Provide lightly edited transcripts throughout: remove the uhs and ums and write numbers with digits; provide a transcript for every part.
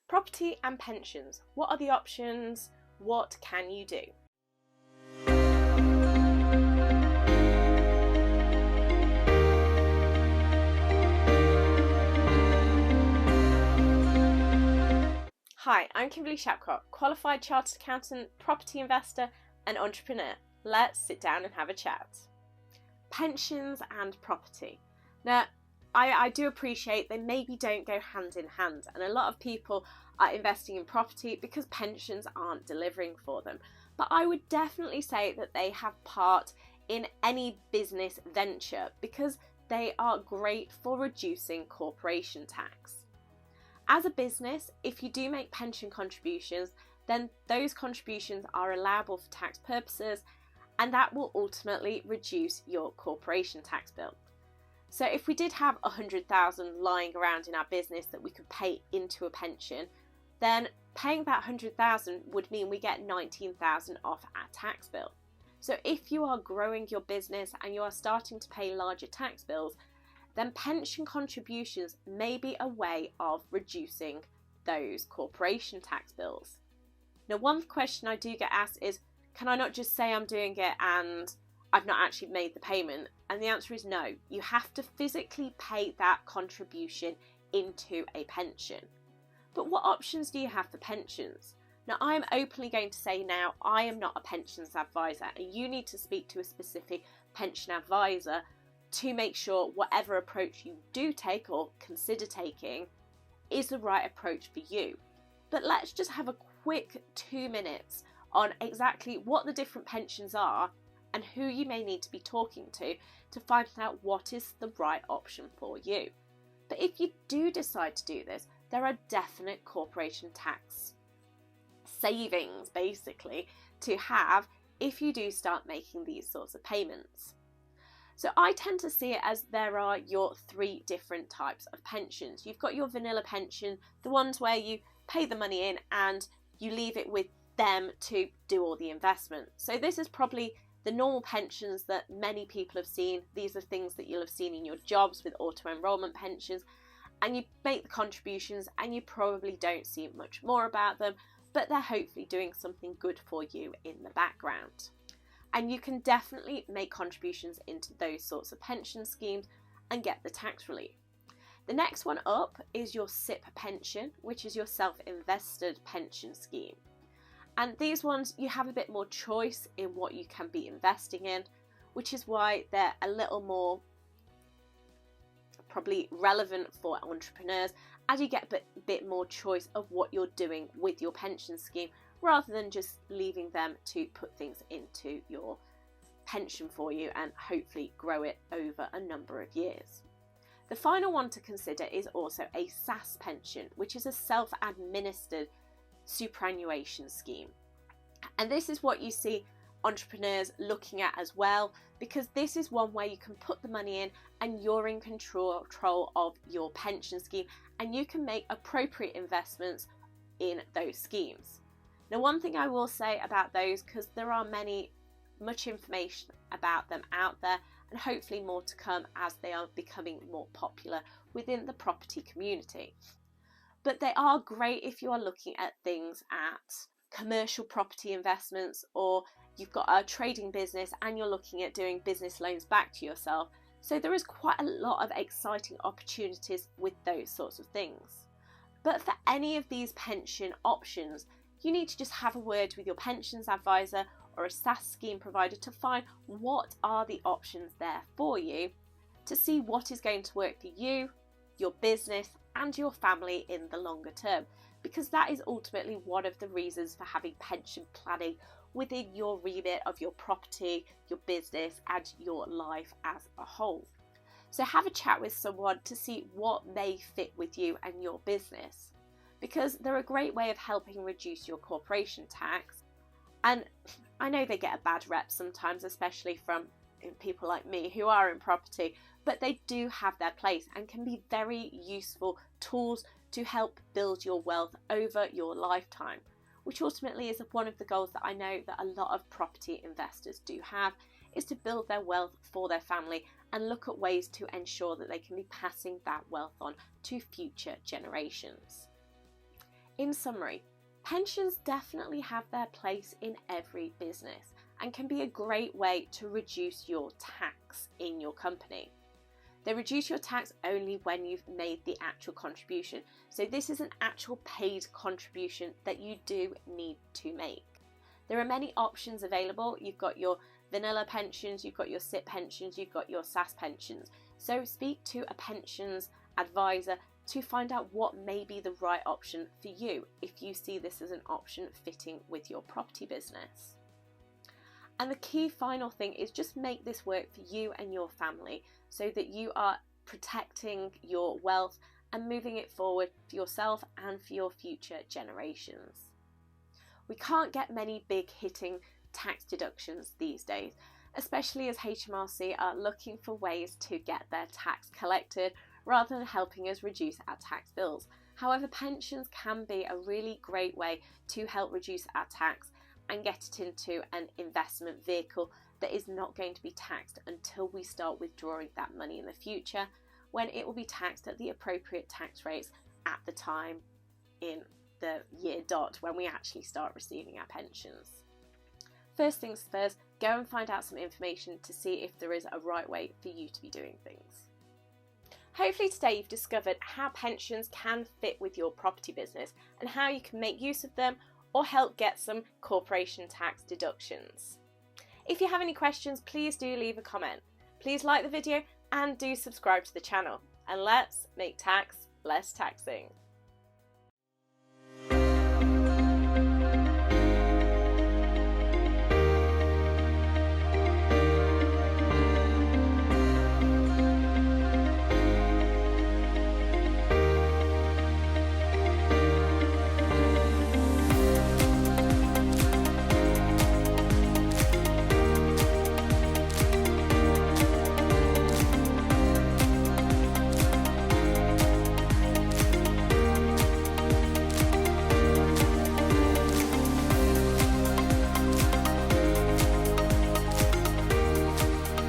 Property and pensions. What are the options? What can you do? Hi, I'm Kimberly Shapcotts, qualified chartered accountant, property investor and entrepreneur. Let's sit down and have a chat. Pensions and property. Now, I do appreciate they maybe don't go hand in hand, and a lot of people are investing in property because pensions aren't delivering for them. But I would definitely say that they have part in any business venture because they are great for reducing corporation tax. As a business, if you do make pension contributions, then those contributions are allowable for tax purposes, and that will ultimately reduce your corporation tax bill. So if we did have 100,000 lying around in our business that we could pay into a pension, then paying that 100,000 would mean we get 19,000 off our tax bill. So if you are growing your business and you are starting to pay larger tax bills, then pension contributions may be a way of reducing those corporation tax bills. Now, one question I do get asked is, can I not just say I'm doing it and I've not actually made the payment? And the answer is no. You have to physically pay that contribution into a pension. But what options do you have for pensions? Now, I am openly going to say now, I am not a pensions advisor, and you need to speak to a specific pension advisor to make sure whatever approach you do take or consider taking is the right approach for you. But let's just have a quick 2 minutes on exactly what the different pensions are and who you may need to be talking to find out what is the right option for you. But if you do decide to do this, there are definite corporation tax savings basically to have if you do start making these sorts of payments. So I tend to see it as there are your 3 different types of pensions. You've got your vanilla pension, the ones where you pay the money in and you leave it with them to do all the investment. So this is probably the normal pensions that many people have seen. These are things that you'll have seen in your jobs with auto-enrolment pensions, and you make the contributions and you probably don't see much more about them, but they're hopefully doing something good for you in the background. And you can definitely make contributions into those sorts of pension schemes and get the tax relief. The next one up is your SIP pension, which is your self-invested pension scheme. And these ones, you have a bit more choice in what you can be investing in, which is why they're a little more probably relevant for entrepreneurs, as you get a bit more choice of what you're doing with your pension scheme, rather than just leaving them to put things into your pension for you and hopefully grow it over a number of years. The final one to consider is also a SAS pension, which is a self-administered superannuation scheme. And this is what you see entrepreneurs looking at as well, because this is one where you can put the money in and you're in control of your pension scheme, and you can make appropriate investments in those schemes. Now, one thing I will say about those, because there are much information about them out there, and hopefully more to come as they are becoming more popular within the property community. But they are great if you are looking at things at commercial property investments, or you've got a trading business and you're looking at doing business loans back to yourself. So there is quite a lot of exciting opportunities with those sorts of things. But for any of these pension options, you need to just have a word with your pensions advisor or a SAS scheme provider to find what are the options there for you, to see what is going to work for you, your business and your family in the longer term, because that is ultimately one of the reasons for having pension planning within your remit of your property, your business and your life as a whole. So have a chat with someone to see what may fit with you and your business, because they're a great way of helping reduce your corporation tax. And I know they get a bad rep sometimes, especially from people like me who are in property, but they do have their place and can be very useful tools to help build your wealth over your lifetime, which ultimately is one of the goals that I know that a lot of property investors do have, is to build their wealth for their family and look at ways to ensure that they can be passing that wealth on to future generations. In summary, pensions definitely have their place in every business and can be a great way to reduce your tax in your company. They reduce your tax only when you've made the actual contribution, so this is an actual paid contribution that you do need to make. There are many options available. You've got your vanilla pensions, you've got your SIP pensions, you've got your SAS pensions. So speak to a pensions advisor to find out what may be the right option for you if you see this as an option fitting with your property business. And the key final thing is just make this work for you and your family so that you are protecting your wealth and moving it forward for yourself and for your future generations. We can't get many big hitting tax deductions these days, especially as HMRC are looking for ways to get their tax collected rather than helping us reduce our tax bills. However, pensions can be a really great way to help reduce our tax and get it into an investment vehicle that is not going to be taxed until we start withdrawing that money in the future, when it will be taxed at the appropriate tax rates at the time in the year dot when we actually start receiving our pensions. First things first, go and find out some information to see if there is a right way for you to be doing things. Hopefully today you've discovered how pensions can fit with your property business and how you can make use of them or help get some corporation tax deductions. If you have any questions, please do leave a comment. Please like the video and do subscribe to the channel. And let's make tax less taxing.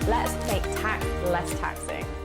Let's make tax less taxing.